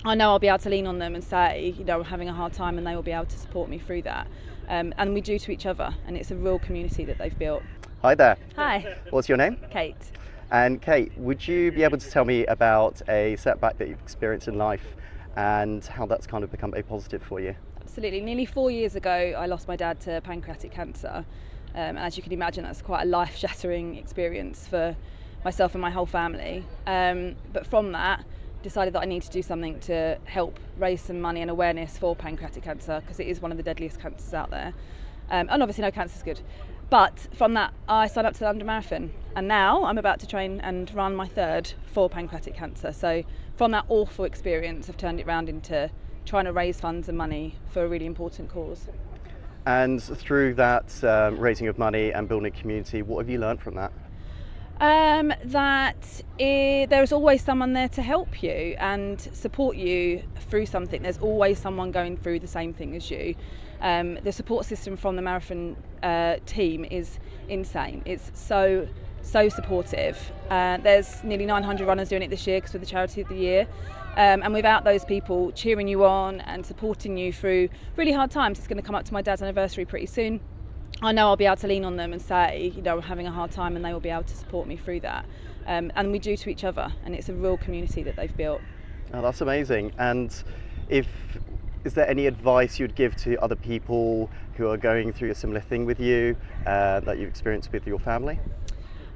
I know I'll be able to lean on them and say, I'm having a hard time, and they will be able to support me through that. And we do to each other, and it's a real community that they've built. Hi there. Hi, What's your name? Kate. And Kate, would you be able to tell me about a setback that you've experienced in life and how that's kind of become a positive for you? Absolutely. Nearly 4 years ago, I lost my dad to pancreatic cancer. And as you can imagine, that's quite a life-shattering experience for myself and my whole family. But from that, decided that I need to do something to help raise some money and awareness for pancreatic cancer, because it is one of the deadliest cancers out there. And obviously no cancer is good. But from that, I signed up to the London Marathon, and now I'm about to train and run my third for pancreatic cancer. So from that awful experience, I've turned it around into trying to raise funds and money for a really important cause. And through that raising of money and building a community, what have you learned from that? There's always someone there to help you and support you through something. There's always someone going through the same thing as you. The support system from the marathon team is insane. It's so supportive. There's nearly 900 runners doing it this year because we're the charity of the year. And without those people cheering you on and supporting you through really hard times, it's going to come up to my dad's anniversary pretty soon. I know I'll be able to lean on them and say, I'm having a hard time, and they will be able to support me through that. And we do to each other, and it's a real community that they've built. Oh, that's amazing. And is there any advice you'd give to other people who are going through a similar thing with you that you've experienced with your family?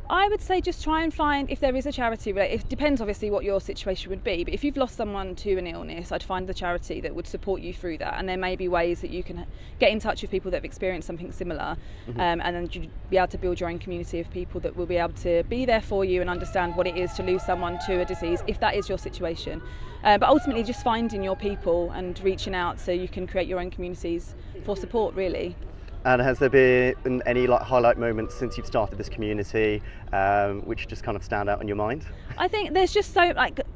I would say just try and find, if there is a charity, it depends obviously what your situation would be, but if you've lost someone to an illness, I'd find the charity that would support you through that. And there may be ways that you can get in touch with people that have experienced something similar, and then you'd be able to build your own community of people that will be able to be there for you and understand what it is to lose someone to a disease, if that is your situation. But ultimately just finding your people and reaching out so you can create your own communities for support, really. And has there been any highlight moments since you've started this community which just kind of stand out in your mind? I think there's just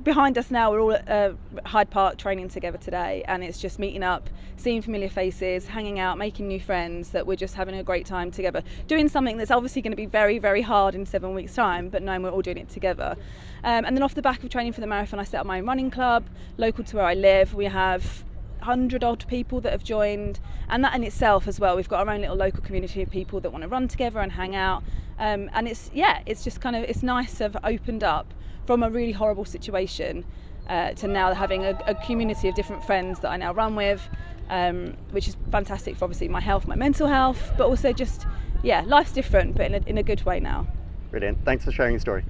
behind us now, we're all at Hyde Park training together today, and it's just meeting up, seeing familiar faces, hanging out, making new friends, that we're just having a great time together, doing something that's obviously going to be very, very hard in 7 weeks' time, but knowing we're all doing it together. And then off the back of training for the marathon, I set up my own running club local to where I live. We have 100 odd people that have joined, and that in itself as well, we've got our own little local community of people that want to run together and hang out, and it's just it's nice to have opened up from a really horrible situation to now having a community of different friends that I now run with, which is fantastic for obviously my health, my mental health, but also just life's different, but in a good way now. Brilliant. Thanks for sharing your story.